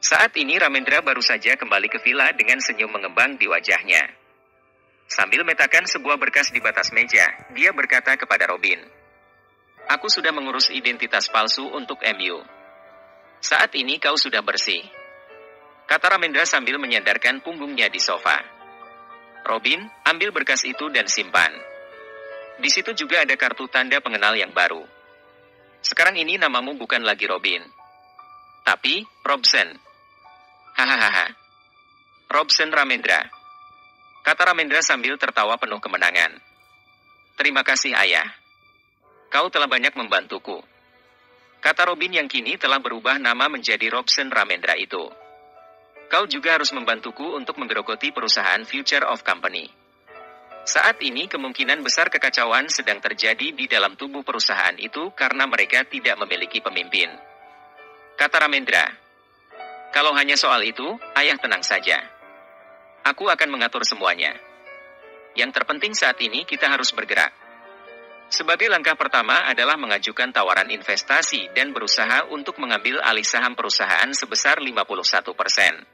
Saat ini Ramendra baru saja kembali ke villa dengan senyum mengembang di wajahnya. Sambil meletakkan sebuah berkas di batas meja, dia berkata kepada Robin, "Aku sudah mengurus identitas palsu untuk MU. Saat ini kau sudah bersih," kata Ramendra sambil menyandarkan punggungnya di sofa. "Robin, ambil berkas itu dan simpan. Di situ juga ada kartu tanda pengenal yang baru. Sekarang ini namamu bukan lagi Robin, tapi Robson." "Hahaha. Robson Ramendra," kata Ramendra sambil tertawa penuh kemenangan. "Terima kasih ayah. Kau telah banyak membantuku," kata Robin yang kini telah berubah nama menjadi Robson Ramendra itu. "Kau juga harus membantuku untuk menggerogoti perusahaan Future of Company. Saat ini kemungkinan besar kekacauan sedang terjadi di dalam tubuh perusahaan itu karena mereka tidak memiliki pemimpin," kata Ramendra. "Kalau hanya soal itu, ayah tenang saja. Aku akan mengatur semuanya. Yang terpenting saat ini kita harus bergerak. Sebagai langkah pertama adalah mengajukan tawaran investasi dan berusaha untuk mengambil alih saham perusahaan sebesar 51%.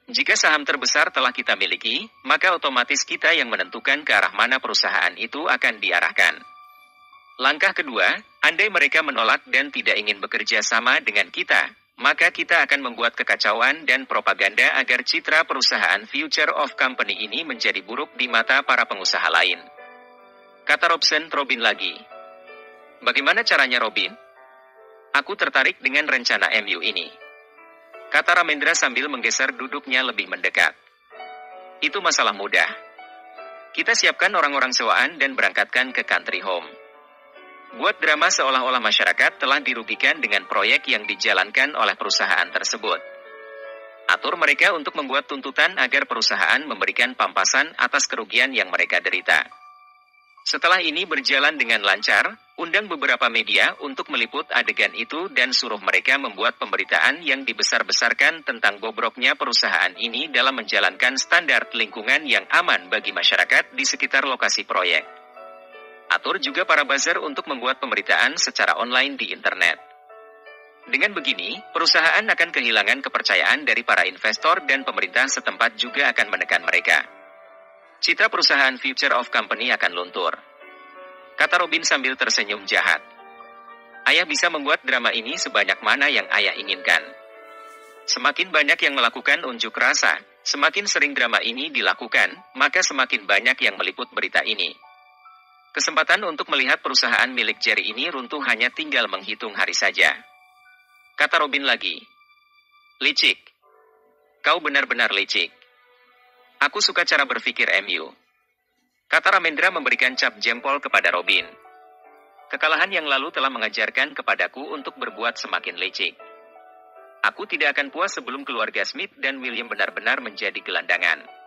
Jika saham terbesar telah kita miliki, maka otomatis kita yang menentukan ke arah mana perusahaan itu akan diarahkan. Langkah kedua, andai mereka menolak dan tidak ingin bekerja sama dengan kita, maka kita akan membuat kekacauan dan propaganda agar citra perusahaan Future of Company ini menjadi buruk di mata para pengusaha lain," kata Robin lagi. "Bagaimana caranya, Robin?" "Aku tertarik dengan rencana MU ini," kata Ramendra sambil menggeser duduknya lebih mendekat. "Itu masalah mudah. Kita siapkan orang-orang sewaan dan berangkatkan ke country home. Buat drama seolah-olah masyarakat telah dirugikan dengan proyek yang dijalankan oleh perusahaan tersebut. Atur mereka untuk membuat tuntutan agar perusahaan memberikan pampasan atas kerugian yang mereka derita. Setelah ini berjalan dengan lancar, undang beberapa media untuk meliput adegan itu dan suruh mereka membuat pemberitaan yang dibesar-besarkan tentang bobroknya perusahaan ini dalam menjalankan standar lingkungan yang aman bagi masyarakat di sekitar lokasi proyek. Atur juga para buzzer untuk membuat pemberitaan secara online di internet. Dengan begini, perusahaan akan kehilangan kepercayaan dari para investor dan pemerintah setempat juga akan menekan mereka. Citra perusahaan Future of Company akan luntur," kata Robin sambil tersenyum jahat. "Ayah bisa membuat drama ini sebanyak mana yang ayah inginkan. Semakin banyak yang melakukan unjuk rasa, semakin sering drama ini dilakukan, maka semakin banyak yang meliput berita ini. Kesempatan untuk melihat perusahaan milik Jerry ini runtuh hanya tinggal menghitung hari saja," kata Robin lagi. "Licik. Kau benar-benar licik. Aku suka cara berpikir MU," kata Ramendra memberikan cap jempol kepada Robin. "Kekalahan yang lalu telah mengajarkan kepadaku untuk berbuat semakin licik. Aku tidak akan puas sebelum keluarga Smith dan William benar-benar menjadi gelandangan.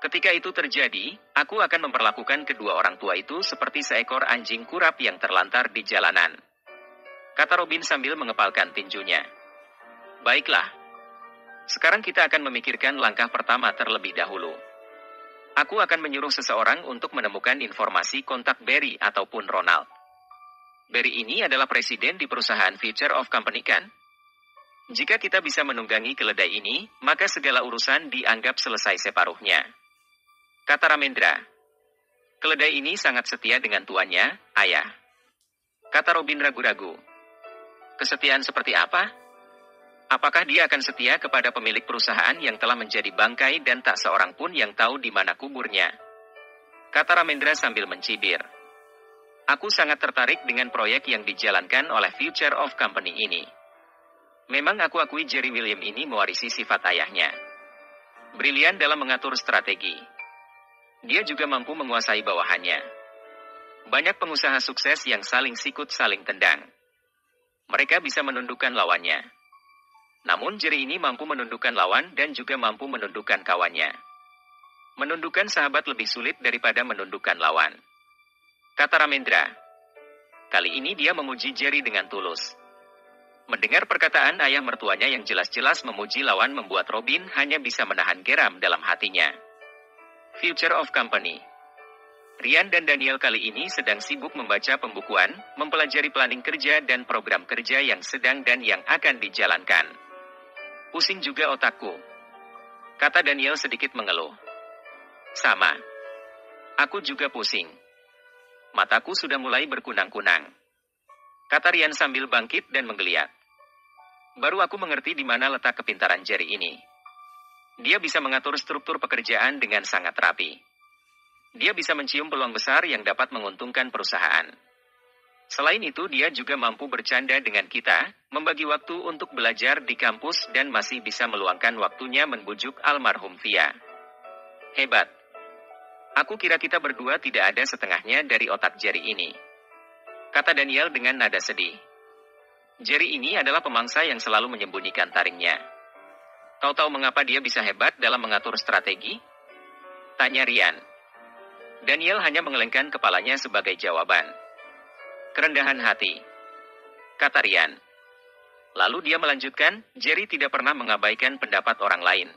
Ketika itu terjadi, aku akan memperlakukan kedua orang tua itu seperti seekor anjing kurap yang terlantar di jalanan," kata Robin sambil mengepalkan tinjunya. "Baiklah. Sekarang kita akan memikirkan langkah pertama terlebih dahulu. Aku akan menyuruh seseorang untuk menemukan informasi kontak Barry ataupun Ronald. Barry ini adalah presiden di perusahaan Future of Company kan? Jika kita bisa menunggangi keledai ini, maka segala urusan dianggap selesai separuhnya," kata Ramendra. "Keledai ini sangat setia dengan tuannya, ayah," kata Robin ragu-ragu. "Kesetiaan seperti apa? Apakah dia akan setia kepada pemilik perusahaan yang telah menjadi bangkai dan tak seorang pun yang tahu di mana kuburnya?" kata Ramendra sambil mencibir. "Aku sangat tertarik dengan proyek yang dijalankan oleh Future of Company ini. Memang aku akui Jerry William ini mewarisi sifat ayahnya. Brilian dalam mengatur strategi. Dia juga mampu menguasai bawahannya. Banyak pengusaha sukses yang saling sikut saling tendang. Mereka bisa menundukkan lawannya. Namun Jerry ini mampu menundukkan lawan dan juga mampu menundukkan kawannya. Menundukkan sahabat lebih sulit daripada menundukkan lawan," kata Ramendra. Kali ini dia memuji Jerry dengan tulus. Mendengar perkataan ayah mertuanya yang jelas-jelas memuji lawan membuat Robin hanya bisa menahan geram dalam hatinya. Future of Company. Rian dan Daniel kali ini sedang sibuk membaca pembukuan, mempelajari planning kerja dan program kerja yang sedang dan yang akan dijalankan. Pusing juga otakku, kata Daniel sedikit mengeluh. Sama. Aku juga pusing. Mataku sudah mulai berkunang-kunang, kata Rian sambil bangkit dan menggeliat. Baru aku mengerti di mana letak kepintaran Jerry ini. Dia bisa mengatur struktur pekerjaan dengan sangat rapi. Dia bisa mencium peluang besar yang dapat menguntungkan perusahaan. Selain itu, dia juga mampu bercanda dengan kita, membagi waktu untuk belajar di kampus dan masih bisa meluangkan waktunya membujuk almarhum Via. Hebat. Aku kira kita berdua tidak ada setengahnya dari otak Jerry ini, kata Daniel dengan nada sedih. Jerry ini adalah pemangsa yang selalu menyembunyikan taringnya. Kau tahu mengapa dia bisa hebat dalam mengatur strategi? Tanya Rian. Daniel hanya mengelengkan kepalanya sebagai jawaban. Kerendahan hati, kata Rian. Lalu dia melanjutkan, Jerry tidak pernah mengabaikan pendapat orang lain.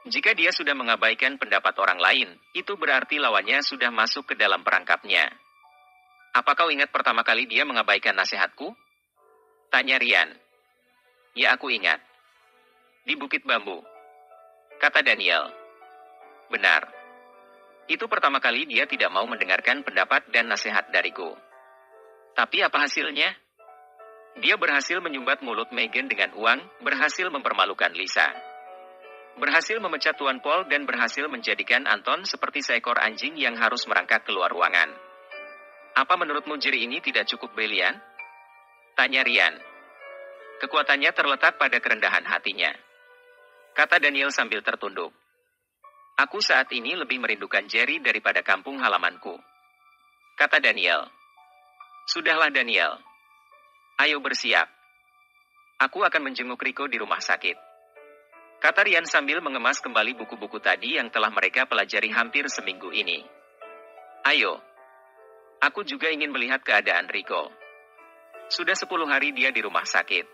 Jika dia sudah mengabaikan pendapat orang lain, itu berarti lawannya sudah masuk ke dalam perangkapnya. Apa kau ingat pertama kali dia mengabaikan nasihatku? Tanya Rian. Ya, aku ingat. Di Bukit Bambu, kata Daniel. Benar. Itu pertama kali dia tidak mau mendengarkan pendapat dan nasihat dariku. Tapi apa hasilnya? Dia berhasil menyumbat mulut Megan dengan uang, berhasil mempermalukan Lisa, berhasil memecat Tuan Paul dan berhasil menjadikan Anton seperti seekor anjing yang harus merangkak keluar ruangan. Apa menurutmu Jerry ini tidak cukup brilian? Tanya Rian. Kekuatannya terletak pada kerendahan hatinya, kata Daniel sambil tertunduk. Aku saat ini lebih merindukan Jerry daripada kampung halamanku, kata Daniel. Sudahlah Daniel. Ayo bersiap. Aku akan menjenguk Rico di rumah sakit, kata Rian sambil mengemas kembali buku-buku tadi yang telah mereka pelajari hampir seminggu ini. Ayo. Aku juga ingin melihat keadaan Rico. Sudah 10 hari dia di rumah sakit,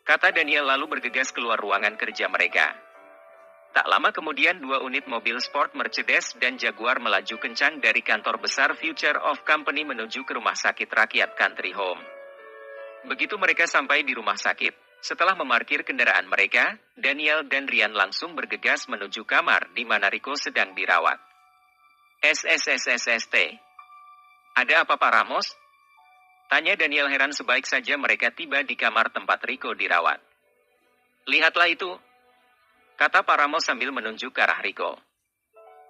kata Daniel lalu bergegas keluar ruangan kerja mereka. Tak lama kemudian 2 unit mobil sport Mercedes dan Jaguar melaju kencang dari kantor besar Future of Company menuju ke rumah sakit rakyat Country Home. Begitu mereka sampai di rumah sakit, setelah memarkir kendaraan mereka, Daniel dan Rian langsung bergegas menuju kamar di mana Rico sedang dirawat. SSSSST. Ada apa Pak Ramos? Tanya Daniel heran sebaik saja mereka tiba di kamar tempat Rico dirawat. Lihatlah itu, kata Pak Ramos sambil menunjuk ke arah Rico.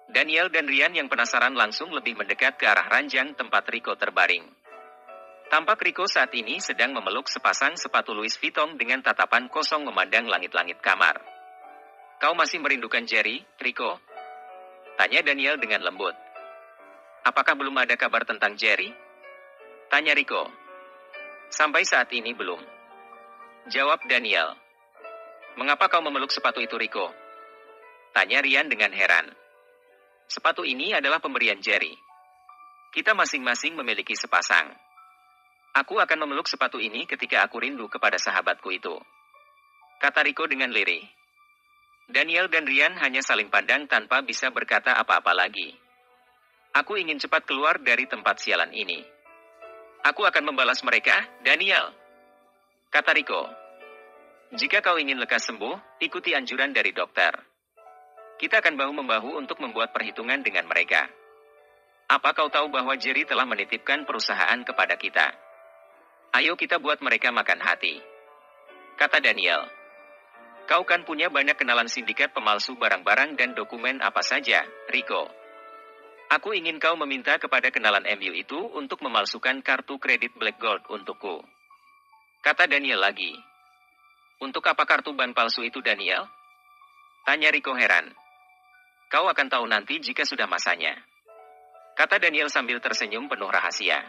Daniel dan Rian yang penasaran langsung lebih mendekat ke arah ranjang tempat Rico terbaring. Tampak Rico saat ini sedang memeluk sepasang sepatu Louis Vuitton dengan tatapan kosong memandang langit-langit kamar. Kau masih merindukan Jerry, Rico? Tanya Daniel dengan lembut. Apakah belum ada kabar tentang Jerry? Tanya Rico. Sampai saat ini belum, jawab Daniel. Mengapa kau memeluk sepatu itu, Rico? Tanya Rian dengan heran. Sepatu ini adalah pemberian Jerry. Kita masing-masing memiliki sepasang. Aku akan memeluk sepatu ini ketika aku rindu kepada sahabatku itu, kata Rico dengan lirih. Daniel dan Rian hanya saling pandang tanpa bisa berkata apa-apa lagi. Aku ingin cepat keluar dari tempat sialan ini. Aku akan membalas mereka, Daniel, kata Rico. Jika kau ingin lekas sembuh, ikuti anjuran dari dokter. Kita akan bahu-membahu untuk membuat perhitungan dengan mereka. Apa kau tahu bahwa Jerry telah menitipkan perusahaan kepada kita? Ayo kita buat mereka makan hati, kata Daniel. Kau kan punya banyak kenalan sindikat pemalsu barang-barang dan dokumen apa saja, Rico. Aku ingin kau meminta kepada kenalan MU itu untuk memalsukan kartu kredit Black Gold untukku, kata Daniel lagi. Untuk apa kartu ban palsu itu, Daniel? Tanya Rico heran. Kau akan tahu nanti jika sudah masanya, kata Daniel sambil tersenyum penuh rahasia.